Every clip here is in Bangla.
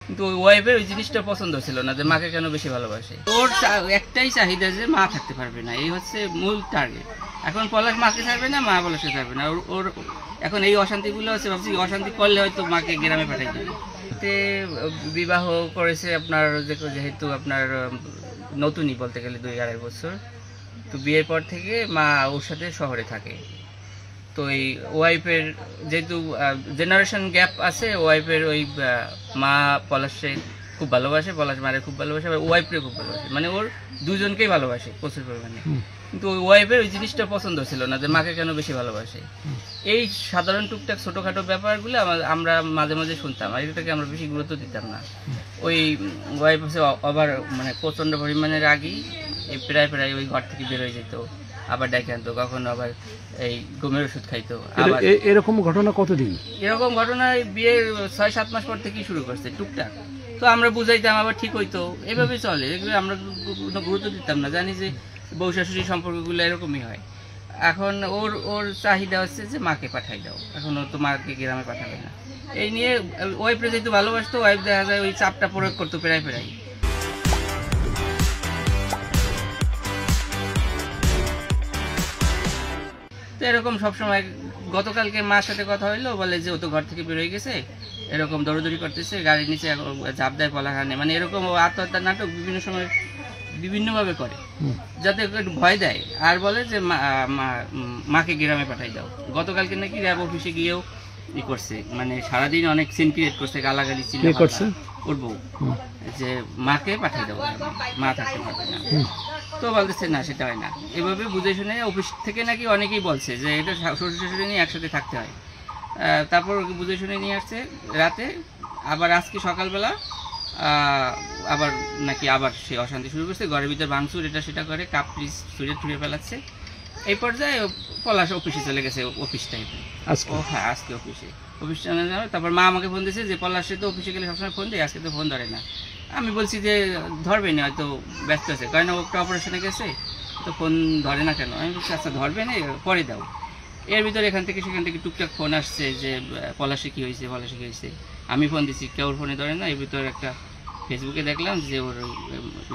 কিন্তু ওই ওয়াইফের ওই জিনিসটা পছন্দ ছিল না যে মাকে কেন বেশি ভালোবাসে। ওর একটাই চাহিদা যে মা থাকতে পারবে না, এই হচ্ছে মূল টার্গেট। এখন পলাশ মাকে ছাড়বে না, মা পলাশকে ছাড়বে না। ওর এখন এই অশান্তিগুলো হচ্ছে, ভাবছি অশান্তি করলে হয়তো মাকে গ্রামে পাঠাই দেবে। তে বিবাহ করেছে আপনার, যেহেতু আপনার নতুনই বলতে গেলে 2-2.5 বছর, তো বিয়ের পর থেকে মা ওর সাথে শহরে থাকে। তো এই ওয়াইফের যেহেতু জেনারেশন গ্যাপ আছে, ওয়াইফের ওই মা পলাশে খুব ভালোবাসে, পলাশ মারে খুব ভালোবাসে, আবার ওয়াইফকে খুব ভালোবাসে, মানে ওর দুজনকেই ভালোবাসে প্রচুর পরিমাণে। কিন্তু ওই ওয়াইফের ওই জিনিসটা পছন্দ ছিল না যে মাকে কেন বেশি ভালোবাসে। এই সাধারণ টুকটাক ছোটোখাটো ব্যাপারগুলো আমরা মাঝে মাঝে শুনতাম, আর এটাকে আমরা বেশি গুরুত্ব দিতাম না। ওই ওয়াইফ হচ্ছে আবার মানে প্রচণ্ড পরিমাণে রাগী, এই প্রায় ওই ঘর থেকে বেরোয় যেত, আবার ডাকে আনতো, কখনো আবার এই ঘুমের ওষুধ খাইতো। আবার এরকম ঘটনা কতদিন? এরকম ঘটনা বিয়ের 6-7 মাস পর থেকেই শুরু করছে টুকটাক। তো আমরা বুঝাইতাম, আবার ঠিক হইতো, এভাবে চলে। এগুলো আমরা কোনো গুরুত্ব দিতাম না, জানি যে বউ শাশুড়ি সম্পর্কগুলো এরকমই হয়। এখন ওর চাহিদা হচ্ছে যে মাকে পাঠাই দাও, এখন ও তো মাকে গ্রামে পাঠাবে না। এই নিয়ে ওয়াইফরে যেহেতু ভালোবাসতো, ওয়াইফ দেখা যায় ওই চাপটা প্রয়োগ করতো প্রায়। তো এরকম সবসময়, গতকালকে মার সাথে কথা হইলো, বলে যে ও তো ঘর থেকে বেরোয় গেছে, এরকম দৌড়দৌড়ি করতেছে, গাড়ির নিচে ঝাঁপ দেয় পলাখানে, মানে এরকম আত্মহত্যার নাটক বিভিন্ন সময় বিভিন্নভাবে করে, যাতে একটু ভয় দেয়, আর বলে যে মাকে গ্রামে পাঠাই দাও। গতকালকে নাকি র্যাব অফিসে গিয়েও ই করছে, মানে সারাদিন অনেক সিন ক্রিয়েট করছে, গালাগালি ছিল উঠবো যে মাকে পাঠাই দাও, মা থাকতে পারবে না। তো বলতেছে না, সেটা হয় না। এভাবে বুঝে শুনে অফিস থেকে নাকি অনেকেই বলছে যে এটা শ্বশুর শাশুড়ি নিয়ে একসাথে থাকতে হয়। তারপর বুঝে শুনে নিয়ে আসছে রাতে, আবার আজকে সকালবেলা আবার নাকি আবার সে অশান্তি শুরু করছে, ঘরের ভিতরে ভাঙচুর এটা সেটা করে, কাপ পিস ছুঁড়ে ফেলাচ্ছে। এই পর্যায়ে পলাশ অফিসে চলে গেছে, অফিস টাইপে। হ্যাঁ, আজকে অফিস চলে যাবে। তারপর মা আমাকে ফোন দিয়েছে যে পলাশে তো অফিসে গেলে সবসময় ফোন দেয়, আজকে তো ফোন ধরে না। আমি বলছি যে ধরবে না, হয়তো ব্যস্ত আছে, কারণ ও একটা অপারেশনে গেছে, তো ফোন ধরে না কেন। আমি বলছি আচ্ছা ধরবে না, পরে দাও। এর ভিতরে এখান থেকে সেখান থেকে টুকটাক ফোন আসছে যে পলাশে কী হয়েছে, পলাশে কী হয়েছে। আমি ফোন দিচ্ছি, কেউ ফোনে ধরে না। এর ভিতরে একটা ফেসবুকে দেখলাম যে ওর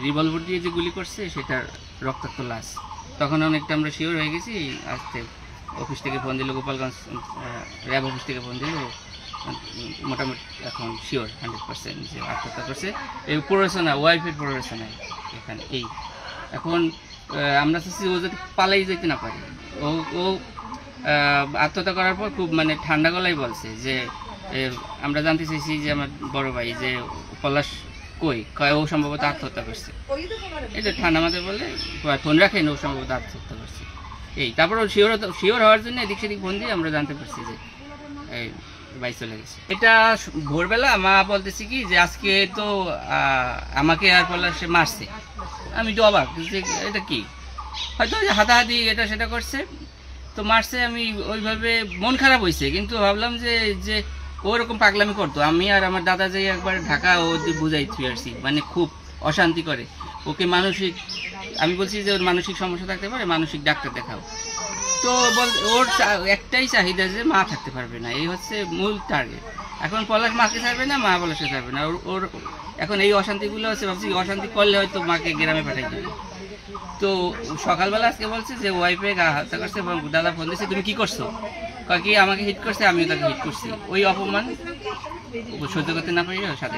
রিভলভার দিয়ে যে গুলি করছে সেটার রক্তাক্ত লাশ। তখন অনেকটা আমরা শিওর হয়ে গেছি। আজকে অফিস থেকে ফোন দিল, গোপালগঞ্জ র্যাব অফিস থেকে ফোন দিল, মোটামুটি এখন শিওর 100% যে আত্মহত্যা করছে। এই প্ররোচনা, ওয়াইফের প্ররোচনা এখানে। এই এখন আমরা চাচ্ছি ও যদি পালাই যেতে না পারে। ও আত্মহত্যা করার পর খুব মানে ঠান্ডা গলায় বলছে যে আমরা জানতে চাইছি যে আমার বড় ভাই যে পলাশ কয় ও সম্ভবত আত্মহত্যা করছে। এই যে ঠান্ডা মাথায় বলে ফোন রাখেন, ও সম্ভবত আত্মহত্যা করছে। এই তারপর শিওর হওয়ার জন্য এদিক সেদিক ফোন দিয়ে আমরা জানতে পারছি যে এই ভাই চলে গেছে। এটা ভোরবেলা মা বলতেছি কি যে আজকে তো আমাকে আর পলাশে মারছে। আমি তো অবাক যে এটা কি, হয়তো হাতাহাতি এটা সেটা করছে, তো মারছে। আমি ওইভাবে মন খারাপ হয়েছে, কিন্তু ভাবলাম যে ওরকম পাগলামি করতো। আমি আর আমার দাদা যাই একবার ঢাকা ও বুঝাই থুয়ে আসছি, মানে খুব অশান্তি করে ওকে মানসিক। আমি বলছি যে ওর মানসিক সমস্যা থাকতে পারে, মানসিক ডাক্তার দেখাও। তো ওর একটাই চাহিদা যে মা থাকতে পারবে না, এই হচ্ছে মূল টার্গেট। এখন পলাশ মাকে ছাড়বে না, মা পলাশকে ছাড়বে না। ওর এখন এই অশান্তিগুলো হচ্ছে, ভাবছি অশান্তি করলে হয়তো মাকে গ্রামে পাঠাই দেবে। তো সকালবেলা আজকে বলছে যে ওয়াইফে গা হত্যা করছে, এবং দাদা ফোন দিচ্ছে তুমি কি করছো, কি আমাকে হিট করছে, আমিও তাকে হিট করছি। ওই অপমান সহ্য করতে না পারি সাথে